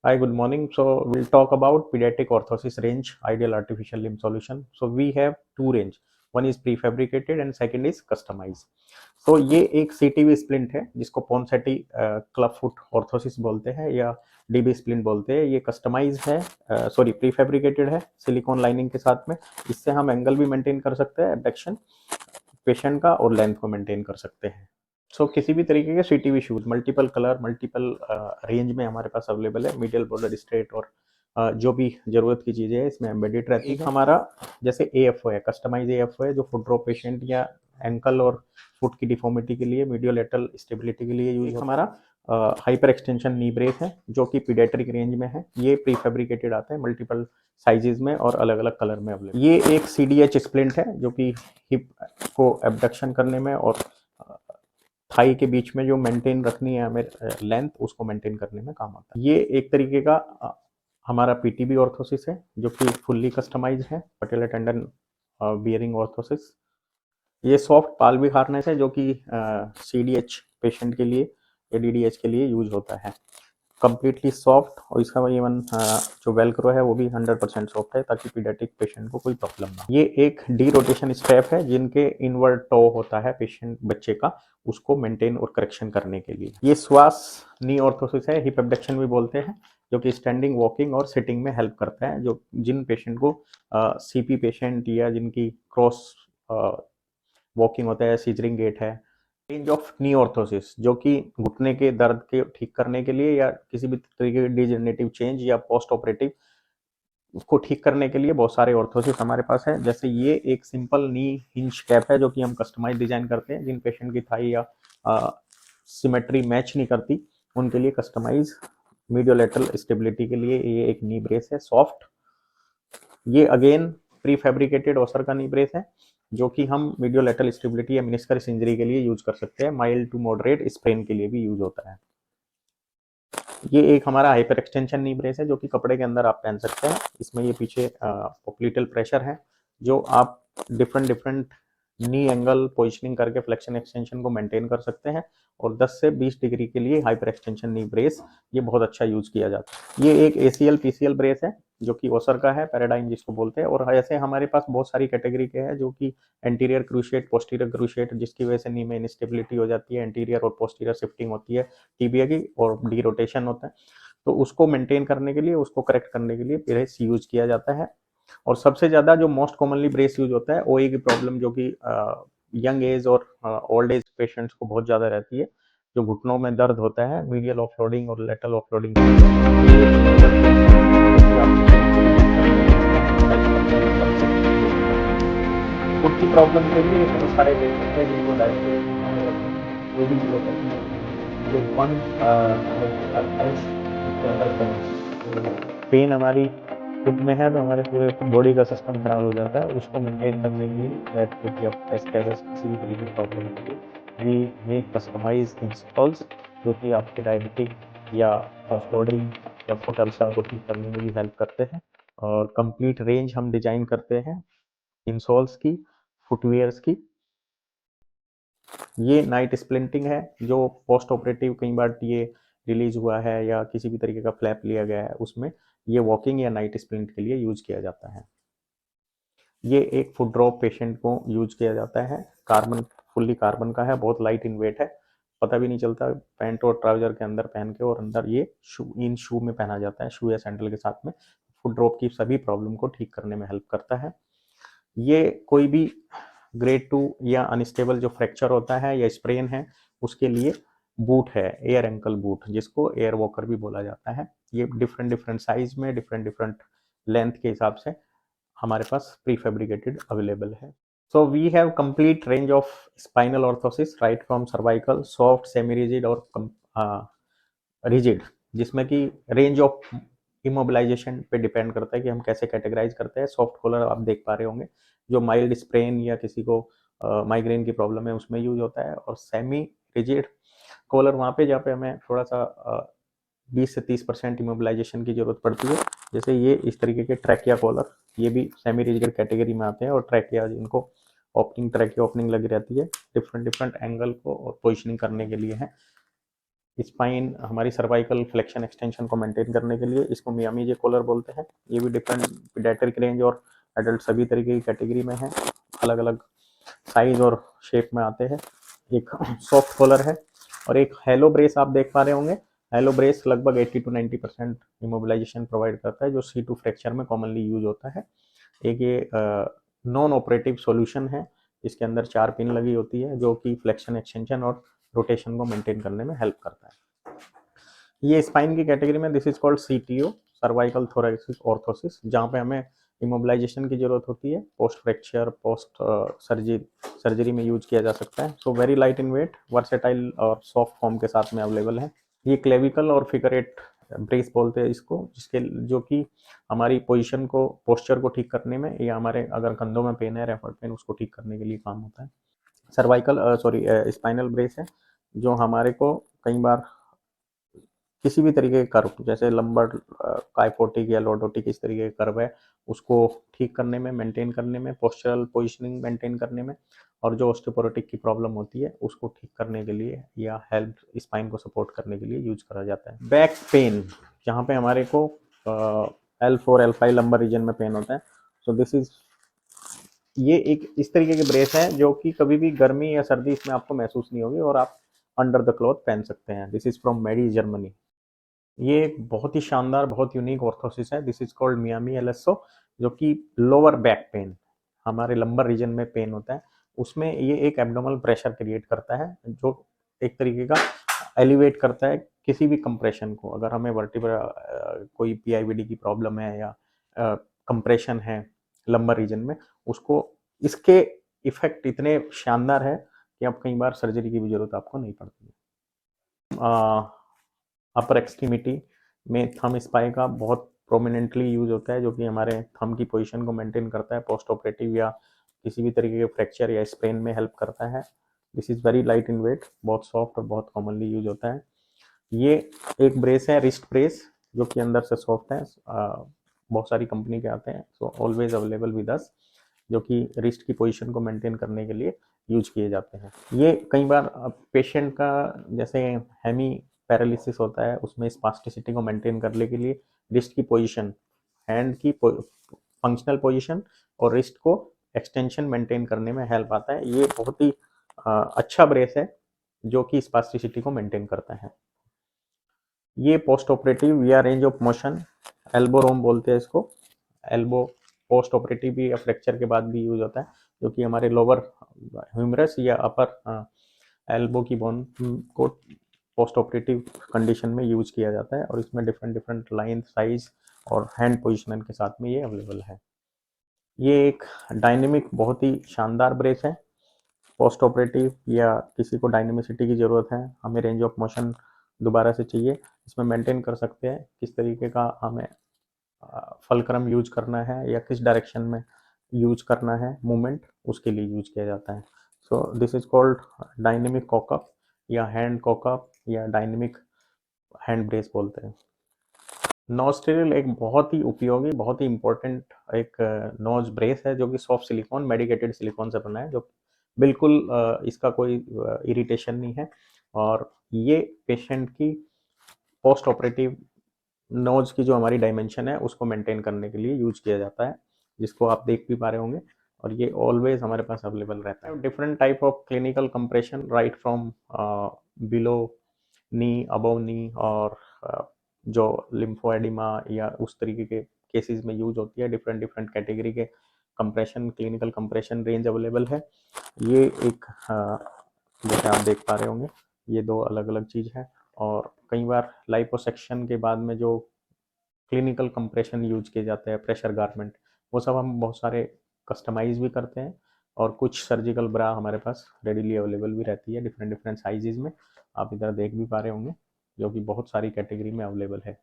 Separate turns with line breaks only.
Hi, good morning. So we'll talk about pediatric orthosis range, ideal artificial limb solution. So we have two range. One is prefabricated and second is customized. So ये एक CTV splint है जिसको Ponseti club foot orthosis बोलते हैं या DB splint बोलते हैं। ये कस्टमाइज है, सॉरी प्रीफेब्रिकेटेड है सिलिकॉन लाइनिंग के साथ में। इससे हम एंगल भी मेंटेन कर सकते हैं, एबडक्शन पेशेंट का, और लेंथ को मेंटेन कर सकते हैं। सो किसी भी तरीके के CTV shoes multiple colour multiple range में हमारे पास अवेलेबल है। मीडियल बॉर्डर स्ट्रेट और जो भी जरूरत की चीजें हैं इसमें एम्बेडेड रहती है। हमारा जैसे एएफओ है, कस्टमाइज एएफओ है, जो फुट ड्रॉप पेशेंट या एंकल और फुट की डिफॉर्मिटी के लिए, मीडियो लेटरल स्टेबिलिटी के लिए यूज हमारा हाइपर एक्सटेंशन नी ब्रेस है जो कि पीडियाट्रिक रेंज में है। ये प्री फैब्रिकेटेड आता है मल्टीपल साइजेस में और अलग अलग कलर में अवेलेबल। ये एक सीडीएच स्प्लिंट है जो कि हिप को एबडक्शन करने में और थाई के बीच में जो मेंटेन रखनी है हमें लेंथ, उसको मेंटेन करने में काम आता है। ये एक तरीके का हमारा पीटीबी ऑर्थोसिस है जो कि फुल्ली कस्टमाइज है, पटेला टेंडन बियरिंग ऑर्थोसिस। ये सॉफ्ट पाल्विक हार्नेस है जो कि सीडीएच पेशेंट के लिए, एडीडीएच के लिए यूज होता है। कम्प्लीटली सॉफ्ट, और इसका इवन जो वेलक्रो है वो भी 100% सॉफ्ट है ताकि पीडियाट्रिक पेशेंट को कोई प्रॉब्लम ना। ये एक डी रोटेशन स्ट्रैप है जिनके इनवर्ड टो होता है पेशेंट बच्चे का, उसको मेंटेन और करेक्शन करने के लिए। ये श्वास नी ऑर्थोसिस है, हिप एबडक्शन भी बोलते हैं, जो कि स्टैंडिंग, वॉकिंग और सिटिंग में हेल्प करता है। जो जिन पेशेंट को सीपी पेशेंट या जिनकी क्रॉस वॉकिंग होता है, सीजरिंग गेट है। रेंज ऑफ नी ऑर्थोसिस जो कि घुटने के दर्द के ठीक करने के लिए या किसी भी तरीके के डिजेनरेटिव चेंज या पोस्ट ऑपरेटिव उसको ठीक करने के लिए बहुत सारे ऑर्थोसिस हमारे पास है। जैसे ये एक सिंपल नी हिंज कैप है जो कि हम कस्टमाइज डिजाइन करते हैं। जिन पेशेंट की थाई या सिमेट्री मैच नहीं करती उनके लिए कस्टमाइज मीडियो लेटरल स्टेबिलिटी के लिए ये एक नी ब्रेस है, सॉफ्ट। ये अगेन प्री फैब्रिकेटेड ओसर का नी ब्रेस है जो कि हम मीडियो लेटरल स्टेबिलिटी या मिनिस्कस इंजरी के लिए यूज कर सकते हैं। माइल्ड टू मॉडरेट स्प्रेन के लिए भी यूज होता है। ये एक हमारा हाइपर एक्सटेंशन नी ब्रेस है जो कि कपड़े के अंदर आप पहन सकते हैं। इसमें ये पीछे पोप्लिटल प्रेशर है जो आप डिफरेंट डिफरेंट नी एंगल पोजिशनिंग करके फ्लेक्शन एक्सटेंशन को मेंटेन कर सकते हैं। और 10 से 20 डिग्री के लिए हाइपर एक्सटेंशन नी ब्रेस ये बहुत अच्छा यूज किया जाता है। ये एक एसीएल पीसीएल ब्रेस है जो कि ओसर का है, पैराडाइम जिसको बोलते हैं। और ऐसे हमारे पास बहुत सारी कैटेगरी के हैं जो कि एंटीरियर क्रूशिएट, पोस्टीरियर क्रूशिएट, जिसकी वजह से नी में इंस्टेबिलिटी हो जाती है, एंटीरियर और पोस्टीरियर शिफ्टिंग होती है टीबिया की, और डी रोटेशन होता है। तो उसको मेंटेन करने के लिए, उसको करेक्ट करने के लिए ब्रेस यूज किया जाता है। और सबसे ज्यादा जो मोस्ट कॉमनली ब्रेस यूज होता है ओए की प्रॉब्लम जो कि यंग एज और ओल्ड एज पेशेंट्स को बहुत ज्यादा रहती है, जो घुटनों में दर्द होता है, मीडियल ऑफलोडिंग और लेटरल ऑफलोडिंग। फुट की प्रॉब्लम के लिए बहुत सारे पेशेंट हैं जिनको डायबिटीज वो भी होता है। जो वन पेन हमारी फुट में है तो हमारे पूरे बॉडी का सिस्टम खराब हो जाता है। उसको मेंटेन करने के लिए दैट कुड बी किसी भी तरीके की प्रॉब्लम के लिए वी मेक कस्टमाइज इंस्टॉल्स जो कि आपके डायबिटिक या ऑफलोडिंग या फुट अल्सर को ठीक करने में भी हेल्प करते हैं। और कंप्लीट रेंज हम डिजाइन करते हैं इंसोल्स की, फुटवेयर्स की। ये नाइट स्प्लिंटिंग है जो पोस्ट ऑपरेटिव कई बार ये रिलीज हुआ है या किसी भी तरीके का फ्लैप लिया गया है, उसमें ये वॉकिंग या नाइट स्प्लिंट के लिए यूज किया जाता है। ये एक फुट ड्रॉप पेशेंट को यूज किया जाता है, कार्बन, फुल्ली कार्बन का है, बहुत लाइट इन वेट है, पता भी नहीं चलता। पैंट और ट्राउजर के अंदर पहन के और अंदर ये इन शू में पहना जाता है, शू या सैंडल के साथ में। फुट ड्रॉप की सभी प्रॉब्लम को ठीक करने में हेल्प करता है। ये कोई भी ग्रेड 2 या अनस्टेबल जो फ्रैक्चर होता है या स्प्रेन है उसके लिए बूट है, एयर एंकल बूट, जिसको एयर वॉकर भी बोला जाता है। ये डिफरेंट डिफरेंट साइज में, डिफरेंट डिफरेंट लेंथ के हिसाब से हमारे पास प्री फैब्रिकेटेड अवेलेबल है। So we have complete range of spinal orthosis, right from cervical, soft, semi rigid और रिजिड, जिसमें कि रेंज ऑफ इमोबिलाइजेशन पे डिपेंड करता है कि हम कैसे कैटेगराइज करते हैं। सॉफ्ट कॉलर आप देख पा रहे होंगे जो माइल्ड स्प्रेन या किसी को माइग्रेन की प्रॉब्लम है उसमें यूज होता है। और सेमी रिजिड कॉलर वहाँ पे जहाँ पे हमें थोड़ा सा 20 से 30% इमोबिलाइजेशन की जरूरत पड़ती है। जैसे ये इस तरीके के ट्रैकिया कॉलर, ये भी सेमी रिजिड कैटेगरी में आते हैं। और ट्रैकिया जिनको ओपनिंग, ट्रैकिया ओपनिंग लगी रहती है, डिफरेंट डिफरेंट एंगल को और पोजिशनिंग करने के लिए है। स्पाइन हमारी सर्वाइकल फ्लेक्शन एक्सटेंशन को मेंटेन करने के लिए, इसको मियामी जे कॉलर बोलते हैं। ये भी डिफरेंट पीडियाट्रिक रेंज और एडल्ट सभी तरीके की कैटेगरी में है, अलग अलग साइज और शेप में आते हैं। एक सॉफ्ट कॉलर है और एक हेलो ब्रेस आप देख पा रहे होंगे। हेलो ब्रेस लगभग 80 to 90% इमोबिलाइजेशन प्रोवाइड करता है, जो C2 फ्रैक्चर में कॉमनली यूज होता है। एक ये नॉन ऑपरेटिव सॉल्यूशन है, इसके अंदर 4 पिन लगी होती है जो कि फ्लेक्शन एक्सटेंशन और रोटेशन को मेंटेन करने में हेल्प करता है। ये स्पाइन की कैटेगरी में this is called CTO, cervical thoracic orthosis, जहाँ पे हमें इमोबिलाइजेशन की जरूरत होती है। पोस्ट फ्रैक्चर, पोस्ट सर्जरी में यूज किया जा सकता है। So very light in weight, versatile और सॉफ्ट फॉर्म के साथ में अवेलेबल है। ये क्लेविकल और फिगर 8 ब्रेस बोलते हैं इसको, जिसके जो कि हमारी पोजीशन को, पोस्चर को ठीक करने में, या हमारे अगर कंधों में पेन है, रेफर्ड पेन, उसको ठीक करने के लिए काम होता है। सर्वाइकल स्पाइनल ब्रेस है जो हमारे को कई बार किसी भी तरीके के कर्व, जैसे लंबर, काइफोटिक या लॉर्डोटिक, इस तरीके के कर्व है, उसको ठीक करने में, मेंटेन करने में, पोस्चरल पोजीशनिंग मेंटेन करने में, और जो ऑस्टियोपोरोटिक की प्रॉब्लम होती है उसको ठीक करने के लिए या हेल्प स्पाइन को सपोर्ट करने के लिए यूज करा जाता है। बैक पेन, जहाँ पे हमारे को L4 L5 लंबर रीजन में पेन होता है, सो दिस इज, ये एक इस तरीके के ब्रेस है जो कि कभी भी गर्मी या सर्दी इसमें आपको महसूस नहीं होगी और आप अंडर द क्लॉथ पहन सकते हैं। This is from Medi Germany. ये एक बहुत ही शानदार, बहुत यूनिक ऑर्थोसिस है। This is called Miami LSO, जो कि लोअर बैक पेन, हमारे लंबर रीजन में पेन होता है, उसमें ये एक एब्डोमिनल प्रेशर क्रिएट करता है, जो एक तरीके का एलिवेट करता है किसी भी कंप्रेशन को। अगर हमें वर्टिब्रा कोई PIVD की प्रॉब्लम है या कंप्रेशन है लंबर रीजन में, उसको, इसके इफेक्ट इतने शानदार है कि अब कई बार सर्जरी की भी जरूरत आपको नहीं पड़ती है। अपर एक्सट्रीमिटी में थम स्पाई का बहुत प्रोमिनेंटली यूज होता है, जो कि हमारे थम की पोजीशन को मेंटेन करता है, पोस्ट ऑपरेटिव या किसी भी तरीके के फ्रैक्चर या स्प्रेन में हेल्प करता है। This is very light in weight, बहुत सॉफ्ट और बहुत कॉमनली यूज होता है। ये एक ब्रेस है, रिस्ट ब्रेस, जो कि अंदर से सॉफ्ट है। बहुत सारी कंपनी के आते हैं, so always available with us, जो कि रिस्ट की पोजीशन को मेंटेन करने के लिए यूज किए जाते हैं। ये कई बार पेशेंट का, जैसे हेमी पैरालिसिस होता है, उसमें स्पास्टिसिटी को मेंटेन करने के लिए रिस्ट की पोजीशन, हैंड की फंक्शनल पोजीशन और रिस्ट को एक्सटेंशन मेंटेन करने में हेल्प आता है। ये बहुत ही अच्छा ब्रेस है जो कि स्पास्टिसिटी को मेंटेन करता है। ये पोस्ट ऑपरेटिव या रेंज ऑफ मोशन, एल्बो रोम बोलते हैं इसको। एल्बो पोस्ट ऑपरेटिव भी या फ्रैक्चर के बाद भी यूज होता है, जो कि हमारे लोअर ह्यूमरस या अपर एल्बो की बोन को पोस्ट ऑपरेटिव कंडीशन में यूज किया जाता है, और इसमें डिफरेंट डिफरेंट लाइन, साइज और हैंड पोजिशनर के साथ में ये अवेलेबल है। ये एक डायनेमिक, बहुत ही शानदार ब्रेस है। पोस्ट ऑपरेटिव या किसी को डायनेमिसिटी की ज़रूरत है, हमें रेंज ऑफ मोशन दोबारा से चाहिए, इसमें मेंटेन कर सकते हैं किस तरीके का हमें फलक्रम यूज करना है या किस डायरेक्शन में यूज करना है मूवमेंट, उसके लिए यूज किया जाता है। So this is called dynamic cockup या हैंड कॉकअप या डायनेमिक हैंड ब्रेस बोलते हैं। नोस्ट्रिल एक बहुत ही उपयोगी, बहुत ही इंपॉर्टेंट एक नोज ब्रेस है, जो कि सॉफ्ट सिलिकॉन, मेडिकेटेड सिलिकॉन से बना है, जो बिल्कुल इसका कोई इरिटेशन नहीं है, और ये पेशेंट की पोस्ट ऑपरेटिव नोज की जो हमारी डायमेंशन है उसको मेंटेन करने के लिए यूज किया जाता है, जिसको आप देख भी पा रहे होंगे, और ये ऑलवेज हमारे पास अवेलेबल रहता है। Different type of clinical compression, right from below knee, above knee, और जो लिम्फोएडिमा या उस तरीके के केसेस में यूज होती है। डिफरेंट डिफरेंट कैटेगरी के compression, clinical compression range available है। ये एक जैसे आप देख पा रहे होंगे, ये दो अलग अलग चीज़ है, और कई बार लाइपोसेक्शन के बाद में जो क्लिनिकल कंप्रेशन यूज किए जाते हैं, प्रेशर गारमेंट, वो सब हम बहुत सारे कस्टमाइज भी करते हैं, और कुछ सर्जिकल ब्रा हमारे पास रेडीली अवेलेबल भी रहती है डिफरेंट डिफरेंट साइजेज में, आप इधर देख भी पा रहे होंगे, जो कि बहुत सारी कैटेगरी में अवेलेबल है।